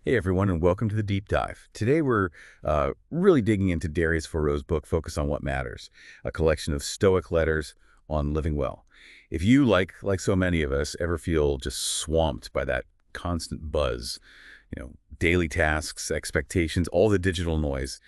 Hey everyone, and welcome to the Deep Dive. Today we're really digging into Darius Foroux's book, Focus on What Matters, a collection of Stoic letters on living well. If you, like so many of us, ever feel just swamped by that constant buzz, daily tasks, expectations, all the digital noise,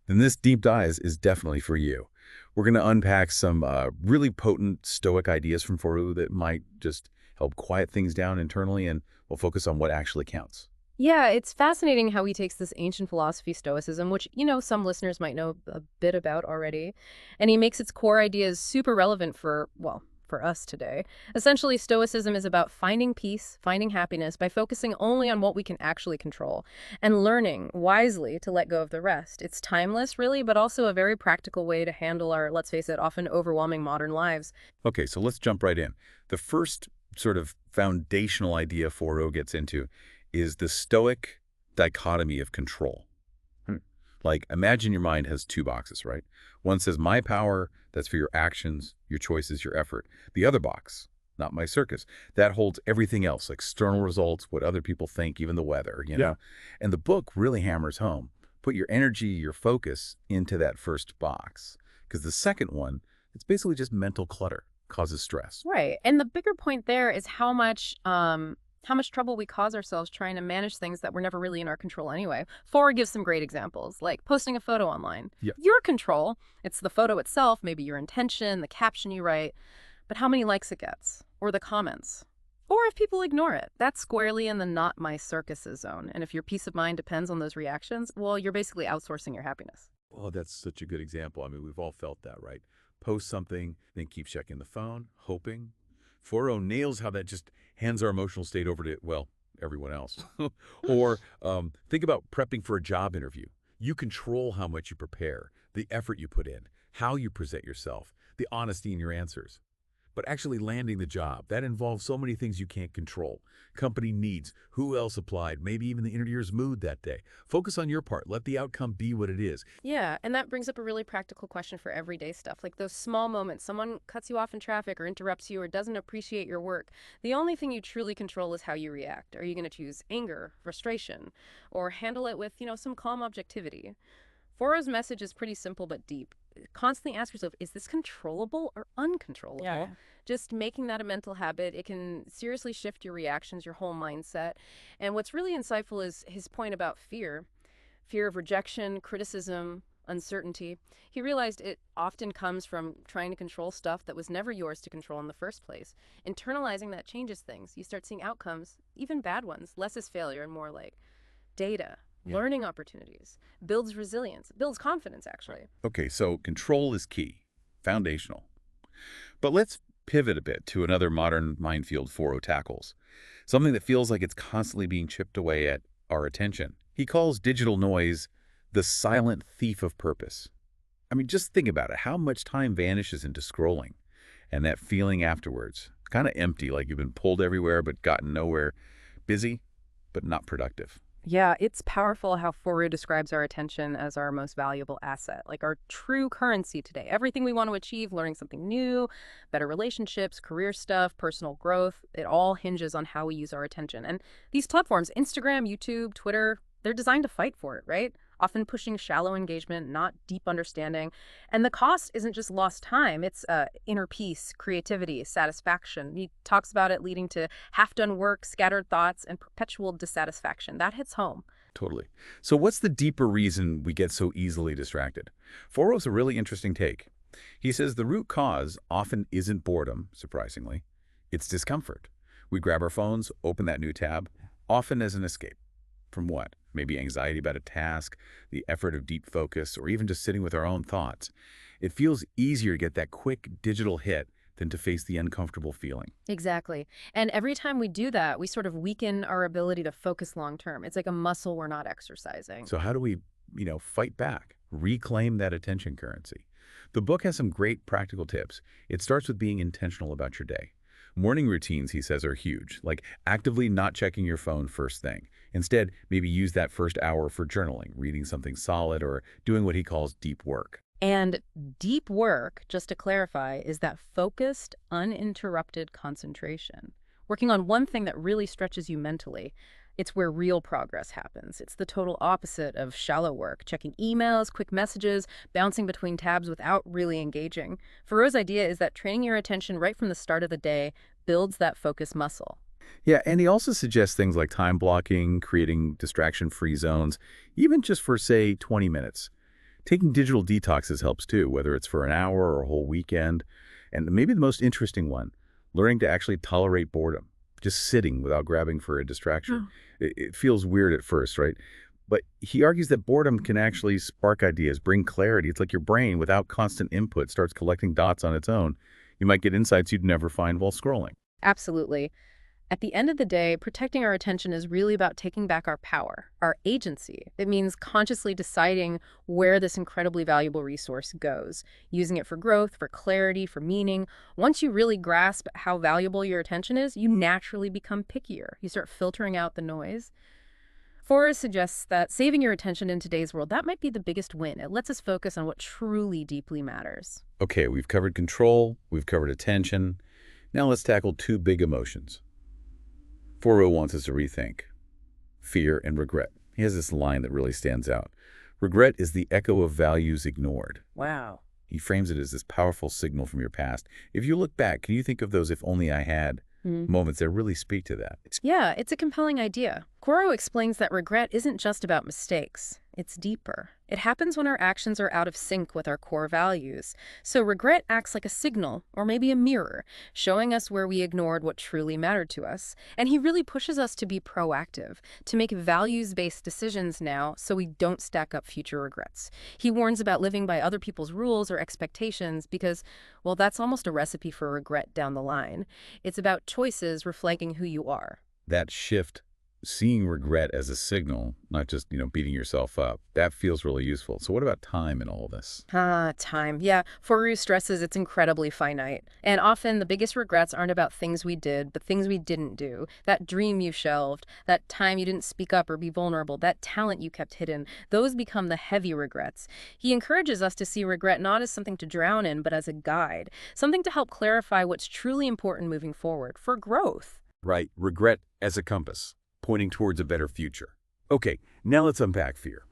then this Deep Dive is definitely for you. We're going to unpack some really potent Stoic ideas from Foroux that might just help quiet things down internally, and we'll focus on what actually counts. Yeah, it's fascinating how he takes this ancient philosophy, Stoicism, which, some listeners might know a bit about already, and he makes its core ideas super relevant for us today. Essentially, Stoicism is about finding peace, finding happiness by focusing only on what we can actually control and learning wisely to let go of the rest. It's timeless, really, but also a very practical way to handle our, let's face it, often overwhelming modern lives. Okay, so let's jump right in. The first sort of foundational idea Forough gets into is the Stoic dichotomy of control. Like, imagine your mind has two boxes, right? One says, my power, that's for your actions, your choices, your effort. The other box, not my circus, that holds everything else, external results, what other people think, even the weather. Yeah. And the book really hammers home. Put your energy, your focus into that first box. Because the second one, it's basically just mental clutter, causes stress. Right. And the bigger point there is how much trouble we cause ourselves trying to manage things that were never really in our control anyway. Ford gives some great examples, like posting a photo online. Yeah. Your control, it's the photo itself, maybe your intention, the caption you write, but how many likes it gets, or the comments. Or if people ignore it, that's squarely in the not my circuses zone. And if your peace of mind depends on those reactions, well, you're basically outsourcing your happiness. Oh, that's such a good example. I mean, we've all felt that, right? Post something, then keep checking the phone, hoping. Forough nails how that just hands our emotional state over to, well, everyone else. Or think about prepping for a job interview. You control how much you prepare, the effort you put in, how you present yourself, the honesty in your answers. But actually landing the job, that involves so many things you can't control. Company needs, who else applied, maybe even the interviewer's mood that day. Focus on your part. Let the outcome be what it is. Yeah, and that brings up a really practical question for everyday stuff, like those small moments. Someone cuts you off in traffic or interrupts you or doesn't appreciate your work. The only thing you truly control is how you react. Are you going to choose anger, frustration, or handle it with, some calm objectivity? Forough's message is pretty simple but deep. Constantly ask yourself, is this controllable or uncontrollable? Yeah. Just making that a mental habit, it can seriously shift your reactions, your whole mindset. And what's really insightful is his point about fear of rejection, criticism, uncertainty. He realized it often comes from trying to control stuff that was never yours to control in the first place. Internalizing that changes things. You start seeing outcomes, even bad ones, less as failure and more like data, learning opportunities, builds resilience, builds confidence, actually. Okay, so control is key, foundational. But let's pivot a bit to another modern minefield Forough tackles, something that feels like it's constantly being chipped away at our attention. He calls digital noise the silent thief of purpose. I mean, just think about it. How much time vanishes into scrolling and that feeling afterwards? Kind of empty, like you've been pulled everywhere but gotten nowhere. Busy, but not productive. Yeah, it's powerful how Forough describes our attention as our most valuable asset, like our true currency today. Everything we want to achieve, learning something new, better relationships, career stuff, personal growth, it all hinges on how we use our attention. And these platforms, Instagram, YouTube, Twitter, they're designed to fight for it, right? Often pushing shallow engagement, not deep understanding. And the cost isn't just lost time, it's inner peace, creativity, satisfaction. He talks about it leading to half-done work, scattered thoughts, and perpetual dissatisfaction. That hits home. Totally. So what's the deeper reason we get so easily distracted? Forough's a really interesting take. He says the root cause often isn't boredom, surprisingly. It's discomfort. We grab our phones, open that new tab, often as an escape. From what? Maybe anxiety about a task, the effort of deep focus, or even just sitting with our own thoughts. It feels easier to get that quick digital hit than to face the uncomfortable feeling. Exactly. And every time we do that, we sort of weaken our ability to focus long term. It's like a muscle we're not exercising. So how do we, fight back, reclaim that attention currency? The book has some great practical tips. It starts with being intentional about your day. Morning routines, he says, are huge, like actively not checking your phone first thing. Instead, maybe use that first hour for journaling, reading something solid, or doing what he calls deep work. And deep work, just to clarify, is that focused, uninterrupted concentration. Working on one thing that really stretches you mentally. It's where real progress happens. It's the total opposite of shallow work, checking emails, quick messages, bouncing between tabs without really engaging. Thoreau's idea is that training your attention right from the start of the day builds that focus muscle. Yeah, and he also suggests things like time blocking, creating distraction-free zones, even just for, say, 20 minutes. Taking digital detoxes helps too, whether it's for an hour or a whole weekend. And maybe the most interesting one, learning to actually tolerate boredom, just sitting without grabbing for a distraction. It feels weird at first, right? But he argues that boredom can actually spark ideas, bring clarity. It's like your brain, without constant input, starts collecting dots on its own. You might get insights you'd never find while scrolling. Absolutely. At the end of the day, protecting our attention is really about taking back our power, our agency. It means consciously deciding where this incredibly valuable resource goes, using it for growth, for clarity, for meaning. Once you really grasp how valuable your attention is, you naturally become pickier. You start filtering out the noise. Forrest suggests that saving your attention in today's world, that might be the biggest win. It lets us focus on what truly deeply matters. Okay, we've covered control, we've covered attention. Now let's tackle two big emotions. Foroux wants us to rethink fear and regret. He has this line that really stands out. Regret is the echo of values ignored. Wow. He frames it as this powerful signal from your past. If you look back, can you think of those if only I had moments that really speak to that? Yeah, it's a compelling idea. Foroux explains that regret isn't just about mistakes. It's deeper. It happens when our actions are out of sync with our core values. So regret acts like a signal, or maybe a mirror, showing us where we ignored what truly mattered to us. And he really pushes us to be proactive, to make values-based decisions now so we don't stack up future regrets. He warns about living by other people's rules or expectations because, well, that's almost a recipe for regret down the line. It's about choices reflecting who you are. That shift, seeing regret as a signal, not just, beating yourself up, that feels really useful. So what about time in all of this? Time. Yeah, Foroux stresses it's incredibly finite. And often the biggest regrets aren't about things we did, but things we didn't do. That dream you shelved, that time you didn't speak up or be vulnerable, that talent you kept hidden, those become the heavy regrets. He encourages us to see regret not as something to drown in, but as a guide, something to help clarify what's truly important moving forward, for growth. Right, regret as a compass, pointing towards a better future. Okay, now let's unpack fear.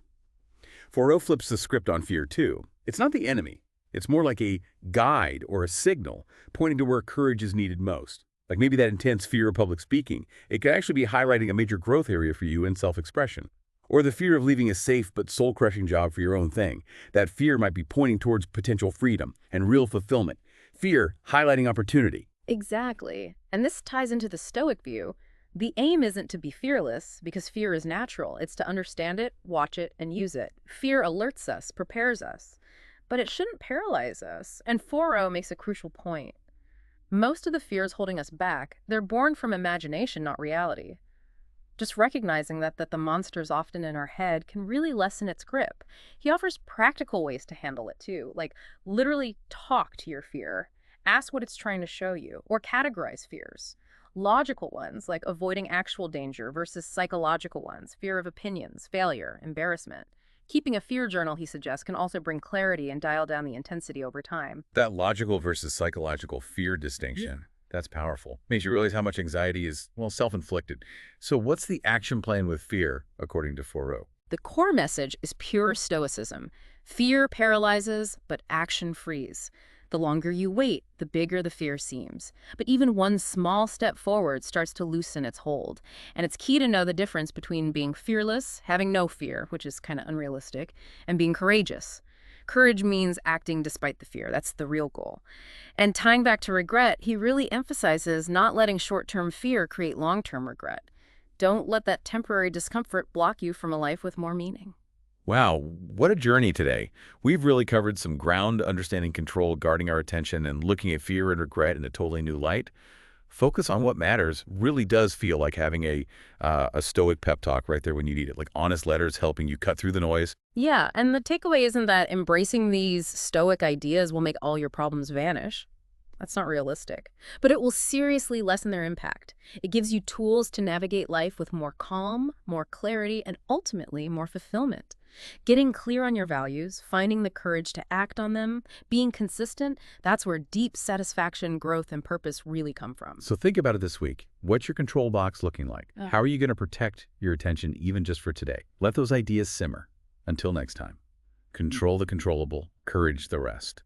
Foroux flips the script on fear too. It's not the enemy. It's more like a guide or a signal pointing to where courage is needed most. Like maybe that intense fear of public speaking. It could actually be highlighting a major growth area for you in self-expression. Or the fear of leaving a safe but soul-crushing job for your own thing. That fear might be pointing towards potential freedom and real fulfillment. Fear highlighting opportunity. Exactly. And this ties into the Stoic view. The aim isn't to be fearless, because fear is natural. It's to understand it, watch it, and use it. Fear alerts us, prepares us. But it shouldn't paralyze us. And Foroux makes a crucial point. Most of the fears holding us back, they're born from imagination, not reality. Just recognizing that the monster's often in our head can really lessen its grip. He offers practical ways to handle it too, like literally talk to your fear. Ask what it's trying to show you, or categorize fears. Logical ones, like avoiding actual danger, versus psychological ones, fear of opinions, failure, embarrassment. Keeping a fear journal, he suggests, can also bring clarity and dial down the intensity over time. That logical versus psychological fear distinction, that's powerful. Makes you realize how much anxiety is, self-inflicted. So what's the action plan with fear, according to Foroux? The core message is pure Stoicism. Fear paralyzes, but action frees. The longer you wait, the bigger the fear seems. But even one small step forward starts to loosen its hold. And it's key to know the difference between being fearless, having no fear, which is kind of unrealistic, and being courageous. Courage means acting despite the fear. That's the real goal. And tying back to regret, he really emphasizes not letting short-term fear create long-term regret. Don't let that temporary discomfort block you from a life with more meaning. Wow, what a journey today. We've really covered some ground, understanding control, guarding our attention, and looking at fear and regret in a totally new light. Focus on what matters really does feel like having a Stoic pep talk right there when you need it, like honest letters helping you cut through the noise. Yeah, and the takeaway isn't that embracing these Stoic ideas will make all your problems vanish. That's not realistic. But it will seriously lessen their impact. It gives you tools to navigate life with more calm, more clarity, and ultimately more fulfillment. Getting clear on your values, finding the courage to act on them, being consistent, that's where deep satisfaction, growth, and purpose really come from. So think about it this week. What's your control box looking like? How are you going to protect your attention even just for today? Let those ideas simmer. Until next time, control the controllable, courage the rest.